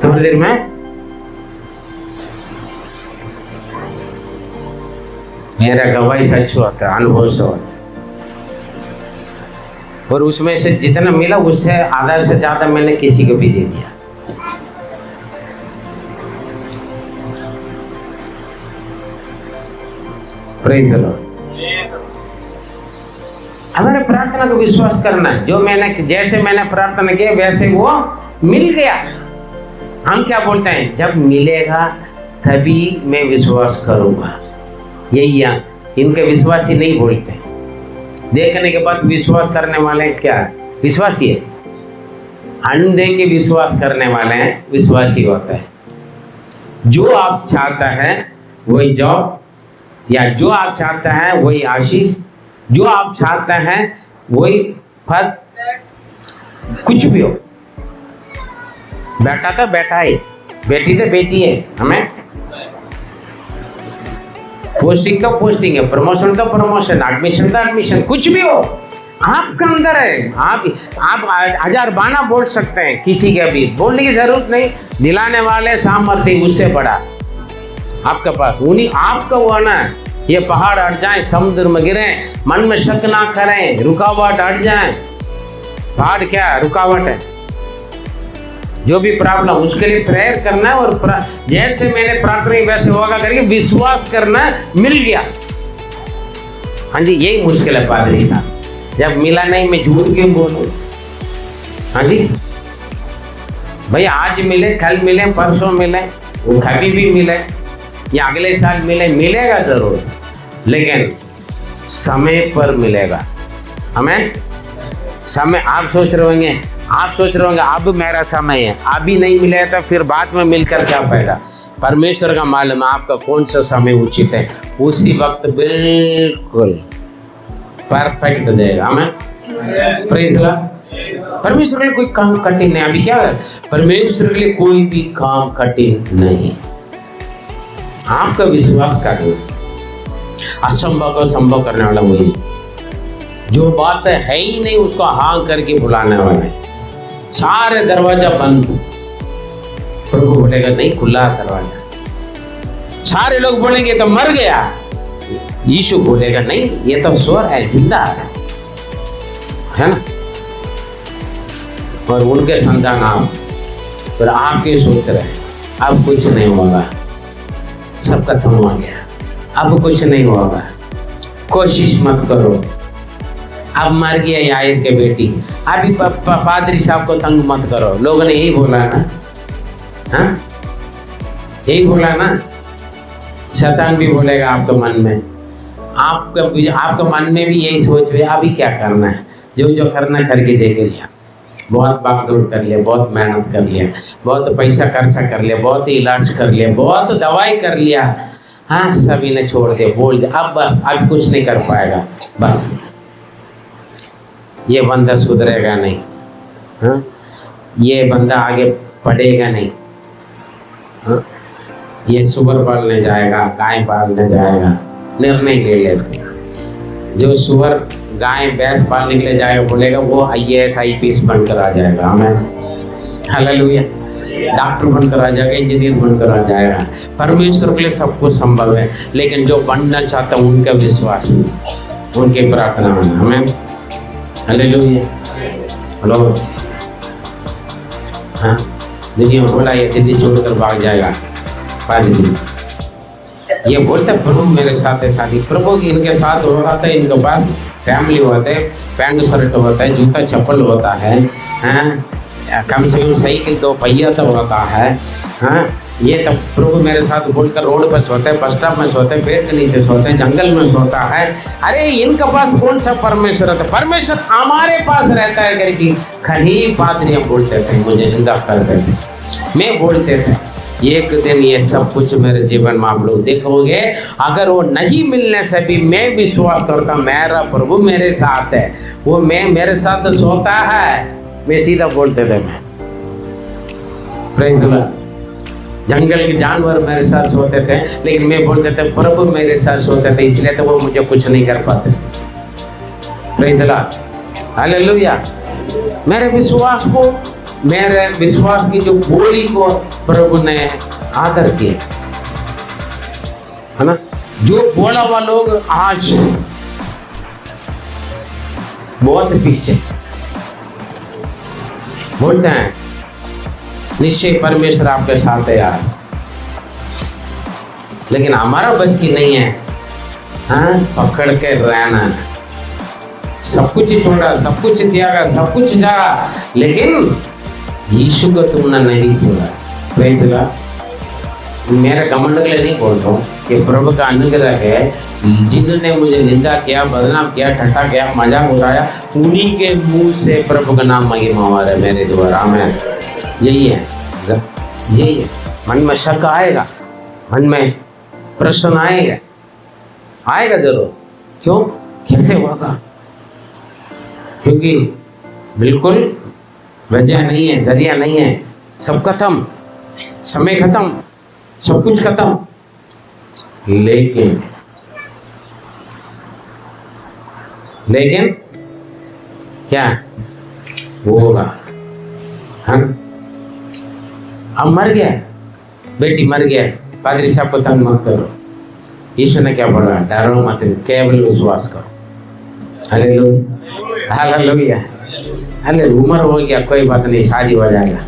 थोड़ी देर में मेरा गवाही सच होता है, अनुभव से होता है। और उसमें से जितना मिला उससे आधा से ज्यादा मैंने किसी को भी दे दिया। Praise the Lord. हमारे प्रार्थना को विश्वास करना है। जैसे मैंने प्रार्थना किया वैसे वो मिल गया। हम क्या बोलते हैं, जब मिलेगा तभी मैं विश्वास करूंगा। यही इनके विश्वासी नहीं बोलते। देखने के बाद विश्वास करने वाले क्या है, विश्वासी है। अंधे के विश्वास करने वाले हैं विश्वासी होता है। जो आप चाहता है वही जॉब, या जो आप चाहता है वही आशीष, जो आप चाहता है वही पद, कुछ भी हो। बेटा तो बेटा है, बेटी तो बेटी है, हमें पोस्टिंग तो पोस्टिंग है, प्रमोशन तो प्रमोशन, एडमिशन तो एडमिशन, कुछ भी हो आपका अंदर है। आप 1000 बाना बोल सकते हैं, किसी के भी बोलने की जरूरत नहीं। दिलाने वाले सामर्थ्य उससे बड़ा आपके पास, उन्हीं आपका वो आना है। ये पहाड़ हट जाए, समुद्र में गिरे, मन में शक ना करें, रुकावट हट जाए। पहाड़ क्या है, रुकावट है। जो भी प्रॉब्लम उसके लिए प्रेयर करना है, और जैसे मैंने प्रार्थना वैसे होगा करके विश्वास करना है, मिल गया। हाँ जी, यही मुश्किल है पादरी साहब। जब मिला नहीं मैं झूठ क्यों बोलूं। हाँ जी भैया, आज मिले, कल मिले, परसों मिले, वो कभी भी मिले या अगले साल मिले, मिलेगा जरूर, लेकिन समय पर मिलेगा हमें। समय आप सोच रहे होंगे अब मेरा समय है, अभी नहीं मिले तो फिर बाद में मिलकर क्या फायदा। परमेश्वर का मालूम है आपका कौन सा समय उचित है, उसी वक्त बिल्कुल परफेक्ट देगा हमें। Praise God. परमेश्वर के लिए कोई काम कठिन नहीं। अभी क्या है, परमेश्वर के लिए कोई भी काम कठिन नहीं है। आपका विश्वास करना, असंभव को संभव करने वाला वही, जो बात है ही नहीं उसको हाँ करके बुलाने वाला है। सारे दरवाजा बंद, प्रभु बोलेगा नहीं, खुला दरवाजा। सारे लोग बोलेंगे तो मर गया, यीशु बोलेगा नहीं, ये तो स्वर है, जिंदा है ना। और उनके संतान आप, पर आपके सोच रहे हैं अब कुछ नहीं होगा, सब खत्म हो गया, अब कुछ नहीं होगा, कोशिश मत करो, अब मर गया यायर के बेटी, अभी पादरी साहब को तंग मत करो। लोगों ने यही बोला ना, हाँ यही बोला ना। शैतान भी बोलेगा आपके मन में, आपके मन में भी यही सोच रहे अभी क्या करना है, जो करना करके देख लिया, बहुत भागदौड़ कर लिया, बहुत मेहनत कर लिया, बहुत पैसा खर्चा कर लिया, बहुत इलाज कर लिया, बहुत दवाई कर लिया, हाँ सभी ने छोड़ दिया, बोल दिया अब बस, अब कुछ नहीं कर पाएगा, बस ये बंदा सुधरेगा नहीं, हाँ ये बंदा आगे पढ़ेगा नहीं, हाँ ये सुअर पालने जाएगा, गाय पालने जाएगा, निर्णय ले लेते हैं। जो सुअर गाय भैंस पालने के लिए जाएगा बोलेगा वो IAS IPS बनकर आ जाएगा, हमें हालेलुया, डॉक्टर बनकर आ जाएगा, इंजीनियर बनकर आ जाएगा। परमेश्वर के लिए सब कुछ संभव है, लेकिन जो बनना चाहता है उनका विश्वास, उनकी प्रार्थना में, हमें हालेलुया। हेलो, हाँ दुनिया बोला ये दीदी छोड़कर भाग जाएगा, 5 दिन ये बोलते प्रभु मेरे साथ है शादी, प्रभु इनके साथ हो रहा था, इनके पास फैमिली होते, पैंट शर्ट होता है, जूता चप्पल होता है, हाँ, कम से कम साइकिल 2 पहिया तो होता है, हाँ, ये तब प्रभु मेरे साथ बोलकर रोड पर सोते हैं, बस स्टॉप में सोते हैं, पेड़ के नीचे सोते हैं, जंगल में सोता है। अरे इनके पास कौन सा परमेश्वर रहता है? परमेश्वर हमारे पास रहता है करके कहीं पादरियाँ बोलते थे, मुझे निंदा करते थे, मैं बोलते थे। एक दिन ये सब कुछ मेरे जीवन में आप लोग देखोगे, अगर वो नहीं मिलने से भी मैं विश्वास करता मेरा प्रभु मेरे साथ है, वो मैं मेरे साथ सोता है, मैं सीधा बोलते थे मैं प्रेम, जंगल के जानवर मेरे साथ सोते थे, लेकिन मैं बोलते थे प्रभु मेरे साथ सोते थे, इसलिए तो वो मुझे कुछ नहीं कर पाते। Praise the Lord, hallelujah. मेरे विश्वास की जो बोली को प्रभु ने आदर किया, है ना। जो बोला हुआ लोग आज बहुत पीछे बोलते हैं निश्चय परमेश्वर आपके साथ है यार, लेकिन हमारा बस की नहीं है, हाँ, पकड़ के रहना, सब कुछ छोड़ा, सब कुछ त्यागा, सब कुछ जा, लेकिन यीशु को तुमने नहीं छोड़ा। Praise the Lord. मेरे घमंड के लिए नहीं बोल रहा हूँ कि प्रभु का अनुग्रह है, जिन्होंने मुझे निंदा किया, बदनाम किया, ठट्ठा किया, मजाक उड़ाया, उन्हीं के मुंह से प्रभु का नाम महिमा हो रहा है मेरे द्वारा। आमीन। यही है, यही है। मन में शक आएगा, मन में प्रश्न आएगा जरूर, क्यों, कैसे होगा, क्योंकि बिल्कुल वजह नहीं है, जरिया नहीं है, सब खत्म, समय खत्म, सब कुछ खत्म, लेकिन क्या वो होगा, हम अब मर गया, बेटी मर गया, पादरी साहब को तंग मत करो, ईश्वर ने क्या बोला, डरो मत, केवल विश्वास करो। हालेलुया, हालेलुया, अरे उम्र हो गया, कोई बात नहीं, शादी हो जाएगा।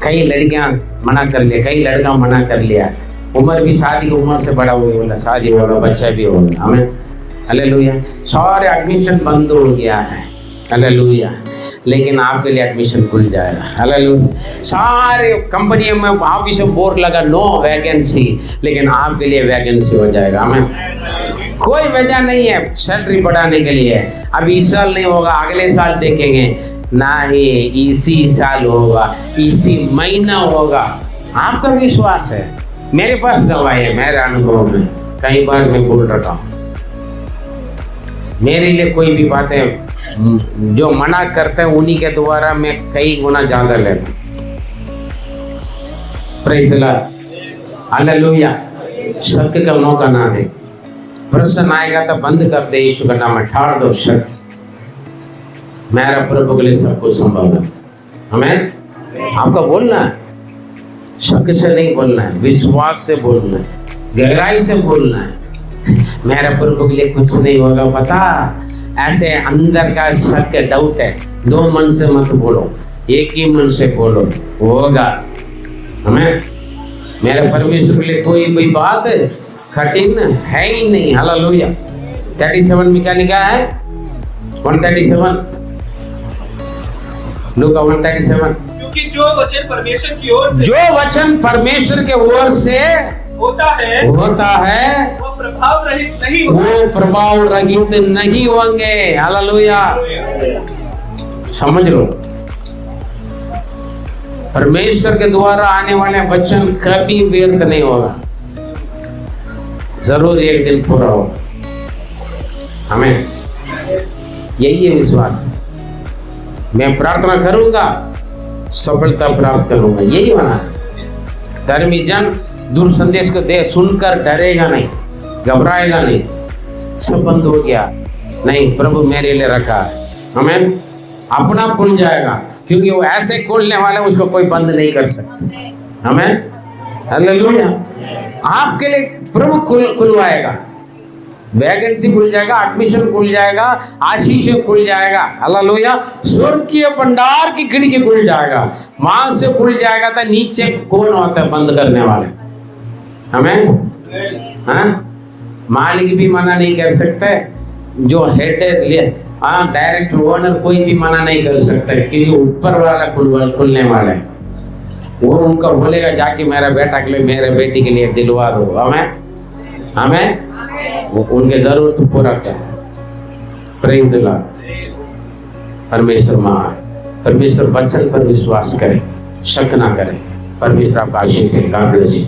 कई लड़कियां मना कर लिया, कई लड़का मना कर लिया, उम्र भी शादी की उम्र से बड़ा हो गया, बोला शादी होगा, बच्चा भी होगा। हमें हालेलुया, सारे एडमिशन बंद हो गया है, हालेलुया, लेकिन आपके लिए एडमिशन खुल जाएगा। हालेलुया, सारे कंपनियों में ऑफिस में बोर्ड लगा नो वैकेंसी, लेकिन आपके लिए वैकेंसी हो जाएगा। हमें कोई वजह नहीं है सैलरी बढ़ाने के लिए, अब इस साल नहीं होगा, अगले साल देखेंगे, ना ही इसी साल होगा, इसी महीना होगा। आपका विश्वास है, मेरे पास गवाही है, मेरे अनुभव में कई बार मैं बोल रखा हूँ। मेरे लिए कोई भी बातें जो मना करते हैं उन्हीं के द्वारा मैं कई गुना ज्यादा लेता हूँ। Praise the Lord, hallelujah. शक का मौका ना दे, प्रश्न आएगा तो बंद कर दे, यीशु का नाम ठाड़ दो शक। मेरा प्रभु के लिए सब कुछ संभव है। हमें आपका बोलना है, शक से नहीं बोलना है, विश्वास से बोलना है, गहराई से बोलना है। मेरा प्रभु के लिए कुछ नहीं होगा, पता, ऐसे अंदर का शक डाउट है, दो मन से मत बोलो, एक ही मन से बोलो, होगा। हमें मेरे परमेश्वर के लिए कोई भी बात कठिन है ही नहीं। हालेलुया। 37 में क्या लिखा है? 137, लूका 137। क्योंकि जो वचन परमेश्वर की ओर से, जो वचन परमेश्वर के ओर से होता है वो प्रभाव रहित नहीं होगा, वो प्रभाव रहित नहीं होंगे। हालेलुया, समझ लो, परमेश्वर के द्वारा आने वाले वचन कभी व्यर्थ नहीं होगा, जरूर एक दिन पूरा होगा। हमें यही है विश्वास। मैं प्रार्थना करूंगा, सफलता प्राप्त करूंगा, यही होना। धर्मी जन दूर संदेश को दे सुनकर डरेगा नहीं, घबराएगा नहीं, सब बंद हो गया, नहीं प्रभु मेरे लिए रखा है। हमें अपना खुल जाएगा, क्योंकि वो ऐसे खोलने वाला उसको कोई बंद नहीं कर सकता। हमें हालेलुया, आपके लिए प्रभु खुलवाएगा, वैकेंसी खुल जाएगा, एडमिशन खुल जाएगा, आशीष खुल जाएगा। हालेलुया, स्वर्गीय भंडार की खिड़की खुल जाएगा, मांग से खुल जाएगा। तो नीचे कौन होता है बंद करने वाले? हमें हाँ, मालिक भी मना नहीं कर सकता है, जो हेड है हाँ डायरेक्ट ओनर कोई भी मना नहीं कर सकता है, क्योंकि ऊपर वाला खुलने वाला है। वो उनको बोलेगा जाके मेरा बेटा के लिए मेरे बेटी के लिए दिलवा दो, हमें वो उनके जरूरत पूरा कर। प्रेम दिला परमेश्वर महान, परमेश्वर वचन पर विश्वास करें, शक ना करें। परमेश्वर आपका आशीष दे। God bless you.